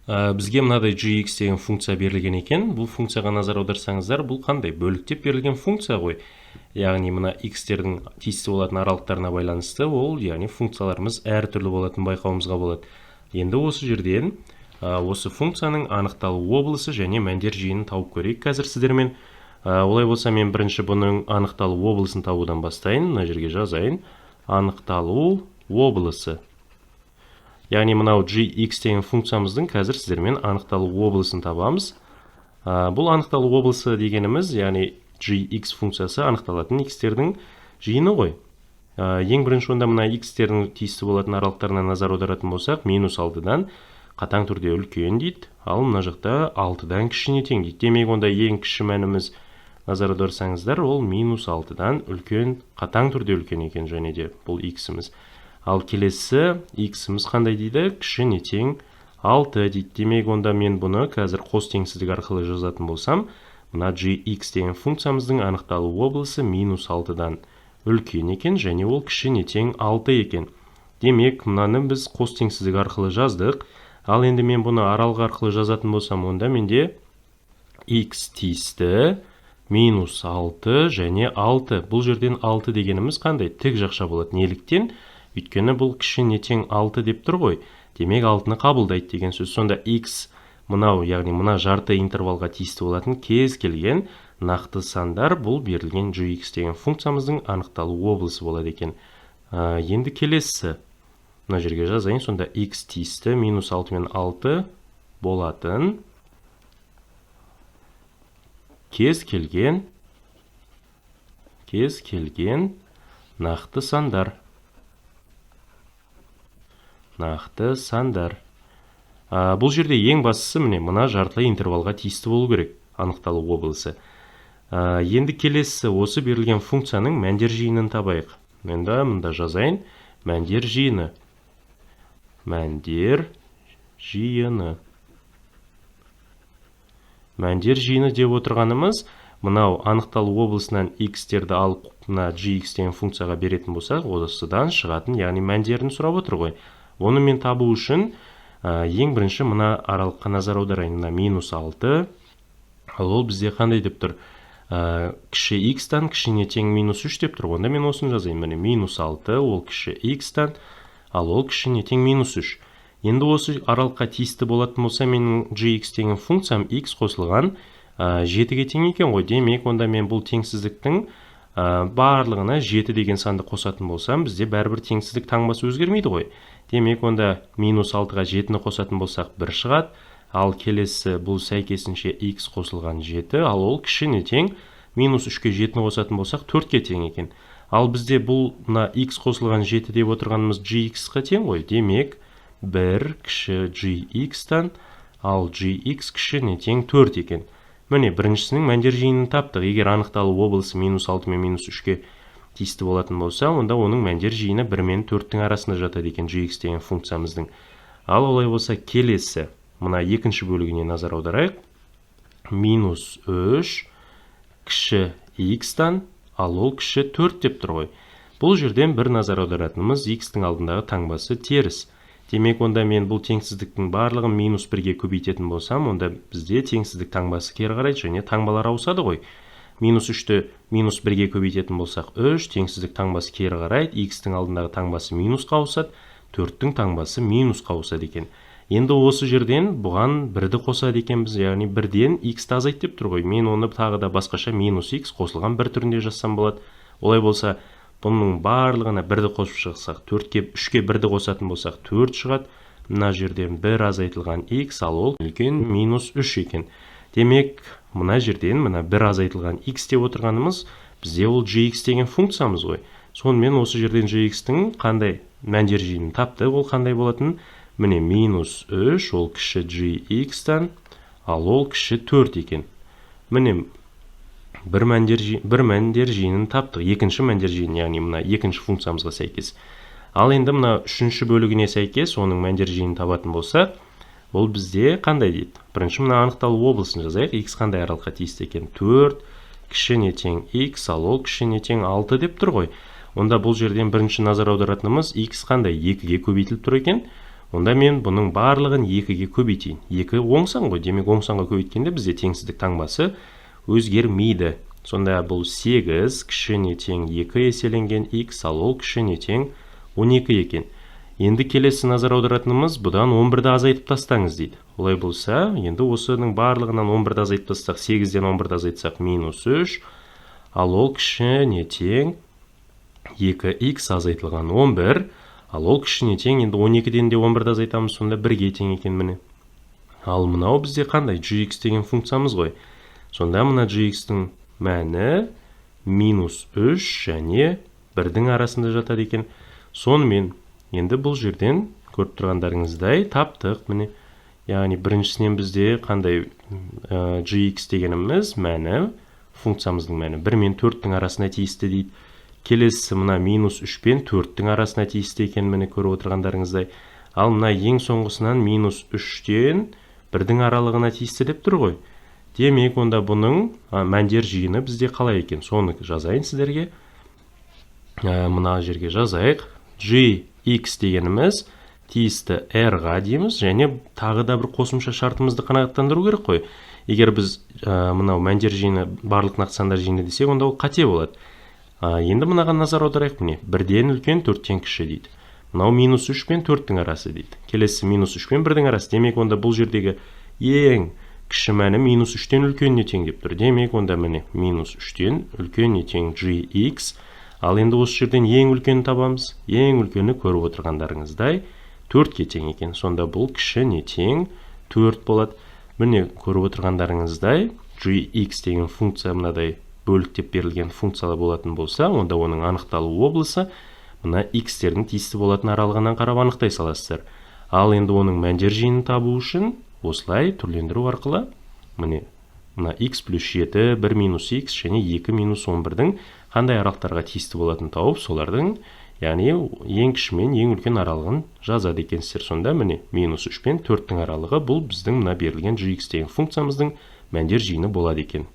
Бізге мынадай gx деген функция берілген екен. Бұл функцияға назар аударсаңыздар, бұл қандай? Бөліктеп берілген функция ғой. Яғни мына x-тердің тиісті болатын аралықтарына байланысты, ол яғни функцияларымыз әртүрлі болатын байқауымызға болады. Енді осы жерден осы функцияның анықталу облысы және мәндер жиынын тауып көрейік. Қазір сіздермен олай болса мен бірінші бұның анықталу облысын табудан бастайын. Мына жерге жазайын. Анықталу облысы. Яғни мынау gx деген функциямыздың қазір сіздермен анықталу облысын табамыз. Бұл анықталу облысы дегеніміз, яғни gx функциясы анықталатын x-тердің жиыны ғой. Ең бірінші онда мына x-тердің тиісті болатын аралықтарына назар аударатын болсақ, -6-дан қатаң түрде үлкен дейді, ал мына жақта 6-дан кішіне тең дейді. Демек онда ең кіші мәніміз, назар аударсаңыздар, ол -6-дан үлкен, қатаң түрде үлкен екен, және де бұл x-іміз. Ал келесі x-іміз қандай дейді? Кіші не тең 6 дейді. Демек онда мен бұны қазір қос теңсіздік арқылы жазатын болсам, мына gx деген функциямыздың анықталу облысы -6-дан үлкен екен, және ол кіші не тең 6 екен. Демек, мынаны біз қос теңсіздік арқылы жаздық. Ал енді мен бұны аралық арқылы жазатын болсам, онда менде x тиісті -6 және 6. Бұл жерден 6 дегеніміз қандай? Тік жақша болады. Неліктен? Өйткені бұл кіші не тең 6 деп тұр ғой. Демек 6-ны қабылдайды деген сөз. Сонда x мынау, яғни мына жарты интервалға тиісті болатын кез келген нақты сандар, бұл берілген gx деген функциямыздың анықталу облысы болады екен. Енді келесі, мына жерге жазайын. Сонда x тиісті -6 мен 6 болатын кез келген нақты сандар. Нақты сандар. Бұл жерде ең бастысы міне мына жартылай интервалға тиісті болу керек, анықталу облысы. Енді келесі, осы берілген функцияның мәндер жиынын табайық. Енді мында жазайын. Мәндер жиыны. Мәндер жиыны деп отырғанымыз, мынау анықталу облысынан x-терді алып, мына gx деген функцияға беретін болсақ, осыдан шығатын, яғни мәндерін сұрап отыр ғой. Оны мен табу үшін ең бірінші мына аралыққа назар аударайын. Мына -6, ал ол бізде қандай деп тұр? Кіші x-тан кішіне тең -3 деп тұр. Онда мен осыны жазайын. Міне -6, ол кіші x-тан, ал ол кішіне тең -3. Енді осы аралыққа тиісті болатын болса, менің gx деген функциям x қосылған 7-ге тең екен ғой. Демек, онда мен бұл теңсіздіктің барлығына 7 деген санды қосатын болсам, бізде бәрібір теңсіздік таңбасы өзгермейді ғой. Демек, онда -6-ға 7-ні қосатын болсақ 1 шығады, ал келесі бұл сәйкесінше x қосылған 7, ал ол кішіне тең -3-ке 7-ні қосатын болсақ 4-ке тең екен. Ал бізде бұл x қосылған 7 деп отырғанымыз gx-қа тең ғой. Демек, 1 кіші gx-тан, ал gx кішіне тең 4 екен. Міне, біріншісінің мәндер жиынын таптық. Егер анықталу облысы -6 мен -3-ке тиісті болатын болса, онда оның мәндер жиыны 1 мен 4-тің арасында жатады екен gx деген функциямыздың. Ал олай болса келесі, мына екінші бөлігіне назар аударайық. -3 кіші x-тан, ал ол кіші 4 деп тұр ғой. Бұл жерден бір назар аударатынымыз x-тің алдындағы таңбасы теріс. Демек, онда мен бұл теңсіздіктің барлығын -1-ге көбейтетін болсам, онда бізде теңсіздік таңбасы кері қарайды, және таңбалар ауысады ғой. -3-ті -1-ге көбейтетін болсақ 3, теңсіздік таңбасы кері қарайды, x-тің алдындағы таңбасы -қа ауысады, 4-тің таңбасы -қа ауысады екен. Енді осы жерден бұған 1-ді қосады екенбіз, яғни 1-ден x-ті азайт деп тұр ғой. Мен оны тағы да басқаша -x қосылған 1 түрінде жазсам болады. Олай болса, бұның барлығына 1-ді қосып шығсақ, 3-ке 1-ді қосатын болсақ 4 шығады. Мына жерден 1 азайтылған x, ал ол үлкен -3 екен. Демек, мына жерден мына 1 азайтылған x деп отырғанымыз, бізде ол gx деген функциямыз ғой. Сонымен осы жерден gx-тің қандай мәндер жиынын тапты, ол қандай болатын? Міне -3, ол кіші gx-тан, ал ол кіші 4 екен. Міне, бір мәндер жиынын таптық. Екінші мәндер жиын, яғни мына екінші функциямызға сәйкес. Ал енді мына үшінші бөлігіне сәйкес оның мәндер жиынын табатын болса, ол бізде қандай дейді? Бірінші мына анықталу облысын жазайық. X қандай аралыққа тиісті екен? 4 кішіне тең x, ал ол кішіне тең 6 деп тұр ғой. Онда бұл жерден бірінші назар аударатынымыз x қандай 2-ге көбейтіліп тұр екен. Онда мен бұның барлығын 2-ге көбейтейін. 2 оң сан ғой, демек оң санға көбейткенде бізде теңсіздік таңбасы өзгермейді. Сонда бұл 8 кішіне тең 2 еселенген x, ал ол кішіне тең 12 екен. Енді келесі назар аударатынымыз бұдан 11-ді азайтып тастаңыз дейді. Олай болса, енді осының барлығынан 11-ді азайтып тастақ, 8-ден 11-ді азайтсақ -3, ал ол кішіне тең 2x азайтылған 11, ал ол кішіне тең, енді 12-ден де 11-ді азайтамыз, сонда 1-ге тең екен міне. Ал мынау бізде қандай? gx деген функциямыз ғой. Сонда мына gx-тің мәні -3 және 1-дің арасында жатады екен. Сонымен, енді бұл жерден көріп тұрғандарыңыздай таптық міне. Яғни біріншісінен бізде қандай gx дегеніміз мәні, функциямыздың мәні 1 мен 4-тің арасына тиісті дейді. Келесі мына -3 пен 4-тің арасына тиісті екен міне көріп отырғандарыңыздай. Ал мына ең соңғысынан -3-тен 1-дің аралығына тиісті деп тұр ғой. Демек, онда бұның мәндер жиыны бізде қалай екен? Соны жазайын сіздерге. Мына жерге жазайық. gx дегеніміз тиісті r-ға дейміз, және тағы да бір қосымша шартымызды қанағаттандыру керек қой. Егер біз мынау мәндер жиыны барлық нақты сандар жиыны десек, онда ол қате болады. Енді мынаған назар аударайық міне. 1-ден үлкен 4-тен кіші дейді. Мынау -3 пен 4-тің арасы дейді. Келесі -3 пен 1-дің арасы. Демек, онда бұл жердегі ең кіші мәні -3-тен үлкеніне тең деп тұр. Демек, онда міне -3-тен үлкеніне тең gx. Ал енді осы жерден ең үлкені табамыз. Ең үлкені көріп отырғандарыңыздай 4-ге тең екен. Сонда бұл кішіне тең 4 болады. Міне көріп отырғандарыңыздай gx деген функция мынадай бөліктеп берілген функциялы болатын болса, онда оның анықталу облысы мына x-тердің тиісті болатын аралығынан қарап анықтай саласыздар. Ал енді оның мәндер жиынын табу үшін осылай түрлендіру арқылы міне мына x плюс 7, 1 минус x және 2 минус 11-дің қандай аралықтарға тиісті болатын тауып, солардың яғни ең кіші мен ең үлкен аралығын жазады екенсіздер. Сонда міне -3 пен 4-тің аралығы бұл біздің мына берілген gx деген функциямыздың мәндер жиыны болады екен.